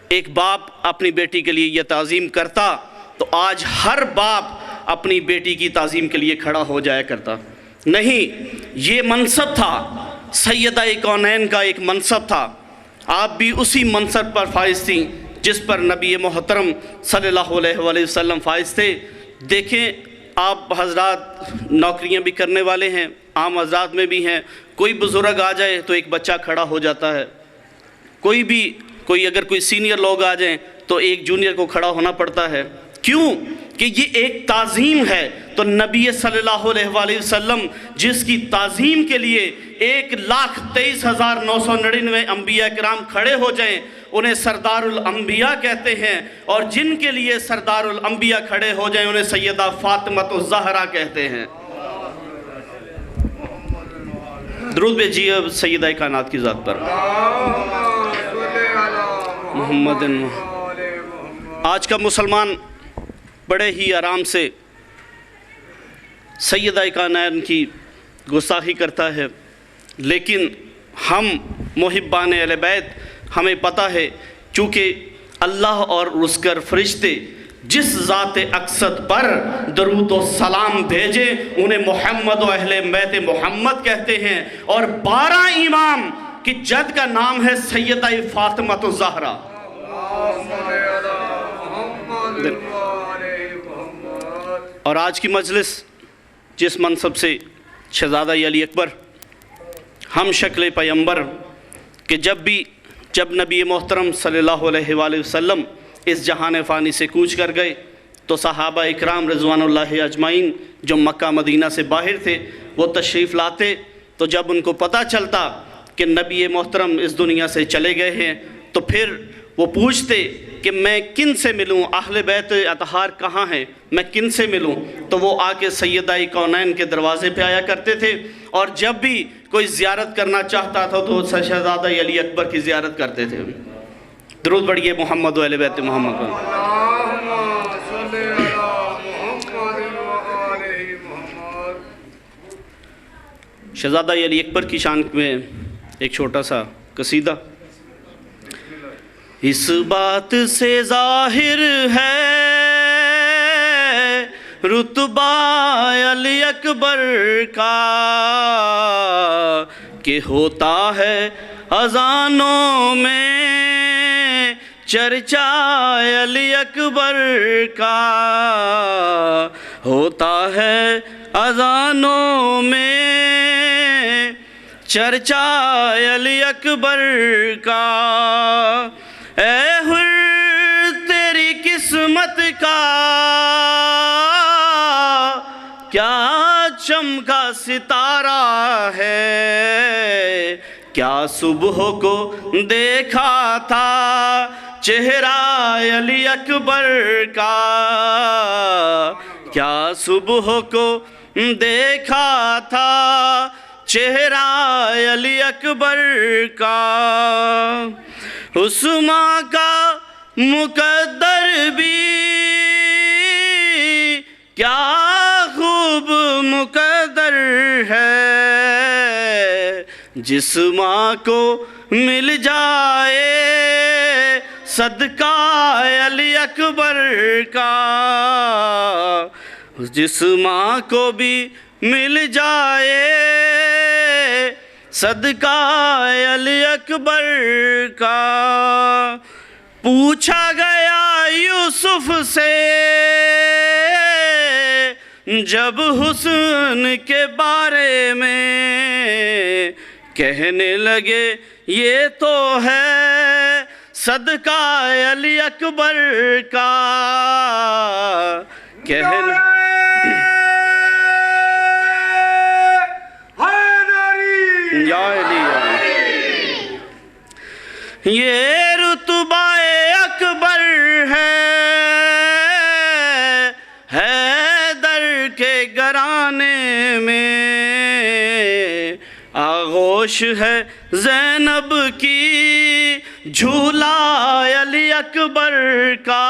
ایک باپ اپنی بیٹی کے لیے یہ تعظیم کرتا تو آج ہر باپ اپنی بیٹی کی تعظیم کے لیے کھڑا ہو جایا کرتا. نہیں، یہ منصب تھا سیدہ کونین کا، ایک منصب تھا. آپ بھی اسی منصب پر فائز تھیں جس پر نبی محترم صلی اللہ علیہ وآلہ وسلم فائز تھے. دیکھیں، آپ حضرات نوکریاں بھی کرنے والے ہیں، عام حضرات میں بھی ہیں. کوئی بزرگ آ جائے تو ایک بچہ کھڑا ہو جاتا ہے. اگر کوئی سینئر لوگ آ جائیں تو ایک جونیئر کو کھڑا ہونا پڑتا ہے. کیوں؟ کہ یہ ایک تعظیم ہے. تو نبی صلی اللہ علیہ وآلہ وسلم جس کی تعظیم کے لیے 1,23,999 انبیاء کرام کھڑے ہو جائیں، انہیں سردار الانبیاء کہتے ہیں. اور جن کے لیے سردار الانبیاء کھڑے ہو جائیں انہیں سیدہ فاطمہ الزہرا کہتے ہیں. درود بھیجیے سیدہ کائنات کی ذات پر محمد. آج کا مسلمان بڑے ہی آرام سے سیدہ کائنات کی گستاخی کرتا ہے، لیکن ہم محبان اہل بیت ہمیں پتہ ہے چونکہ اللہ اور اس کے فرشتے جس ذات اقصد پر درود و سلام بھیجے انہیں محمد و اہل بیت محمد کہتے ہیں. اور 12 امام کی جد کا نام ہے سیدہ فاطمہ الزہرا. اور آج کی مجلس جس منصب سے شہزادہ علی اکبر ہم شکل پیغمبر کہ جب نبی محترم صلی اللہ علیہ وآلہ وسلم اس جہان فانی سے کوچ کر گئے تو صحابہ اکرام رضوان اللہ اجمعین جو مکہ مدینہ سے باہر تھے وہ تشریف لاتے. تو جب ان کو پتہ چلتا کہ نبی محترم اس دنیا سے چلے گئے ہیں تو پھر وہ پوچھتے کہ میں کن سے ملوں، اہل بیت اطہار کہاں ہیں، میں کن سے ملوں. تو وہ آ کے سیدہ کونین کے دروازے پہ آیا کرتے تھے. اور جب بھی کوئی زیارت کرنا چاہتا تھا تو شہزادہ علی اکبر کی زیارت کرتے تھے. درود پڑھیے محمد و اہل بیت محمد. شہزادہ علی اکبر کی شان میں ایک چھوٹا سا قصیدہ. اس بات سے ظاہر ہے رتبہ علی اکبر کا کہ ہوتا ہے اذانوں میں چرچا علی اکبر کا. ہوتا ہے اذانوں میں چرچا علی اکبر کا. اے حر تیری قسمت کا کیا چمکا ستارہ ہے، کیا صبح کو دیکھا تھا چہرہ علی اکبر کا. کیا صبح کو دیکھا تھا چہرہ علی اکبر کا. عثمان کا مقدر بھی کیا خوب مقدر ہے، جس ماں کو مل جائے صدقہ علی اکبر کا. جس ماں کو بھی مل جائے صدقہ علی اکبر کا. پوچھا گیا یوسف سے جب حسن کے بارے میں، کہنے لگے یہ تو ہے صدقہ علی اکبر کا. یہ رتبہ اکبر ہے حیدر کے گھرانے میں. آغوش ہے زینب کی جھولا علی اکبر کا.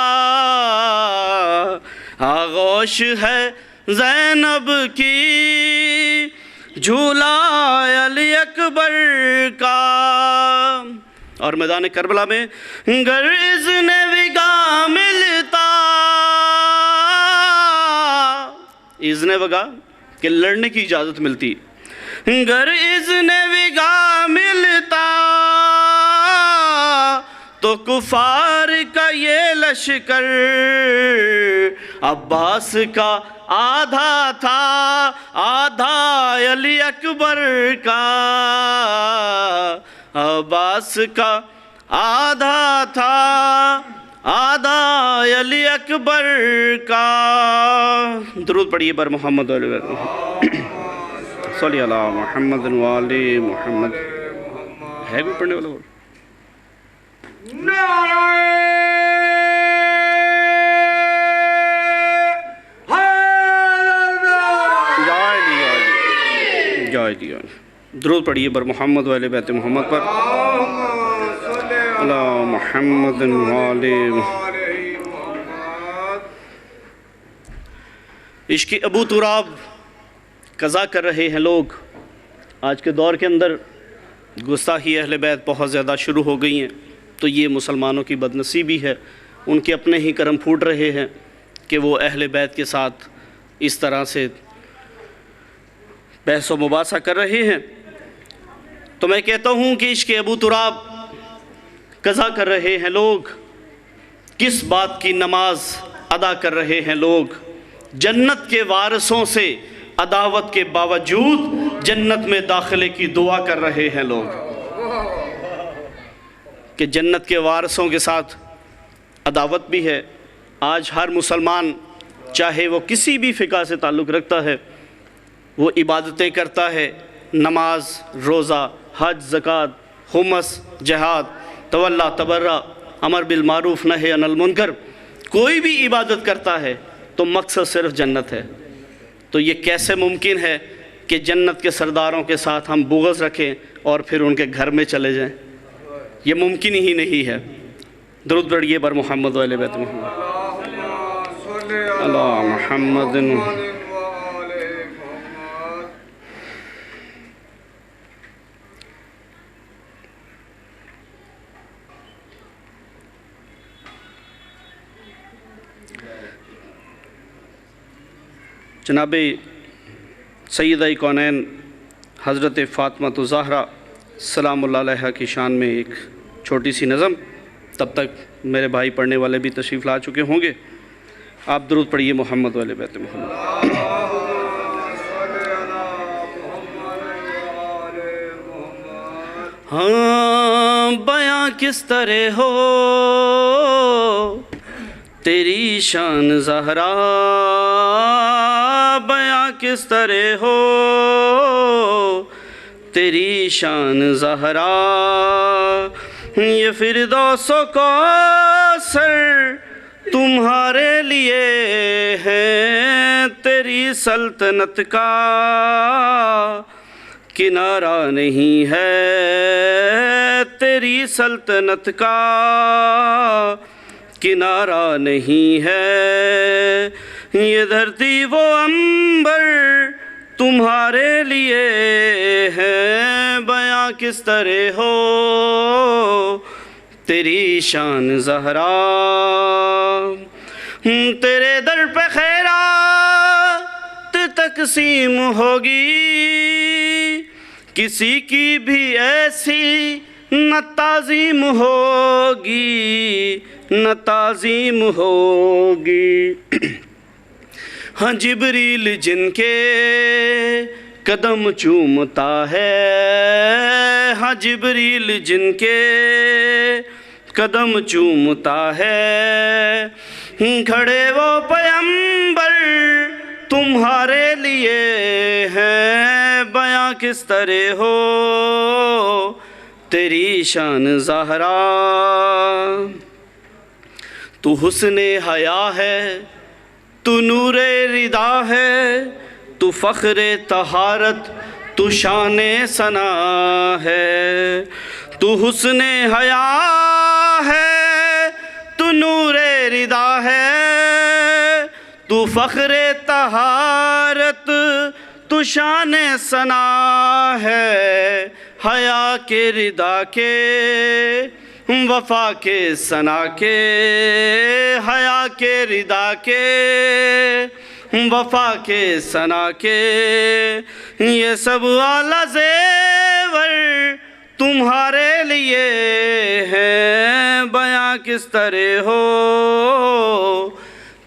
آغوش ہے زینب کی جھولا علی اکبر کا. اور میدان کربلا میں گر اذن وگا ملتا، اذن وگا کہ لڑنے کی اجازت ملتی، گر اذن وگا ملتا تو کفار کا یہ لشکر عباس کا آدھا تھا، آدھا علی اکبر کا، عباس کا آدھا تھا، آدھا علی اکبر کا۔ درود پڑھیے بر محمد علیہ وسلم، صلی اللہ محمد والی محمد۔ ہے کوئی پڑھنے والا؟ درود پڑھیے بر محمد و اہل بیت محمد پر، اللہ محمد والی۔ عشق ابو تراب قضا کر رہے ہیں لوگ۔ آج کے دور کے اندر گستاخی اہل بیت بہت زیادہ شروع ہو گئی ہیں، تو یہ مسلمانوں کی بدنصیبی ہے، ان کے اپنے ہی کرم پھوٹ رہے ہیں کہ وہ اہل بیت کے ساتھ اس طرح سے بحث و مباحثہ کر رہے ہیں۔ تو میں کہتا ہوں کہ عشق ابو تراب قضا کر رہے ہیں لوگ، کس بات کی نماز ادا کر رہے ہیں لوگ؟ جنت کے وارثوں سے عداوت کے باوجود جنت میں داخلے کی دعا کر رہے ہیں لوگ، کہ جنت کے وارثوں کے ساتھ عداوت بھی ہے۔ آج ہر مسلمان چاہے وہ کسی بھی فقہ سے تعلق رکھتا ہے، وہ عبادتیں کرتا ہے، نماز، روزہ، حج، زکوٰۃ، خمس، جہاد، تولی، تبرع، امر بالمعروف نہی عن المنکر، کوئی بھی عبادت کرتا ہے تو مقصد صرف جنت ہے۔ تو یہ کیسے ممکن ہے کہ جنت کے سرداروں کے ساتھ ہم بغض رکھیں اور پھر ان کے گھر میں چلے جائیں؟ یہ ممکن ہی نہیں ہے۔ درود پڑھیے بر محمد و اہل بیت محمد، اللہ محمد۔ جناب سیدہ کونین حضرت فاطمہ زہرا سلام اللہ علیہا کی شان میں ایک چھوٹی سی نظم، تب تک میرے بھائی پڑھنے والے بھی تشریف لا چکے ہوں گے۔ آپ درود پڑھیے محمد و اہل بیت محمد۔ ہاں بیاں کس طرح ہو تیری شان زہرا، بیاں کس طرح ہو تیری شان زہرا، یہ فردوس و کوثر تمہارے لیے ہے، تیری سلطنت کا کنارہ نہیں ہے، تیری سلطنت کا کنارہ نہیں ہے، یہ دھرتی و عنبر تمہارے لیے ہے، بیاں کس طرح ہو تیری شان زہرا، تیرے در پہ خیرات تقسیم ہوگی، کسی کی بھی ایسی نہ تعظیم ہوگی، نہ تعظیم ہوگی۔ ہاں جبریل جن کے قدم چومتا ہے، ہاں جبریل جن کے قدم چومتا ہے، کھڑے وہ پیغمبر تمہارے لیے ہیں، بیاں کس طرح ہو تیری شان زہرا، تو حسن حیا ہے، تو نور رضا ہے، تو فخر طہارت، تو شان ثنا ہے، تو حسن حیا ہے، تو نور رضا ہے، تو فخر طہارت، تو شان ثنا ہے، حیا کے ردا کے وفا کے ثنا کے، حیا کے ردا کے وفا کے ثنا کے، یہ سب اعلیٰ زیور تمہارے لیے ہیں، بیاں کس طرح ہو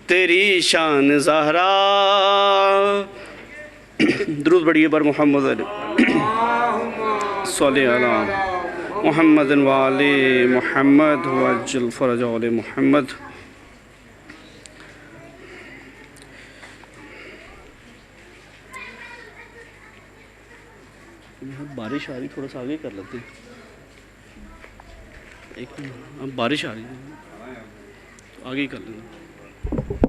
تیری شان زہرا۔ درود پڑھیے بر محمد صلی علی محمد وآل محمد وعجل فرج آل محمد۔ بارش آ رہی، تھوڑا سا آگے کر لیتے ہیں، ایک اب بارش آ رہی ہے، آگے ہی کر لیں۔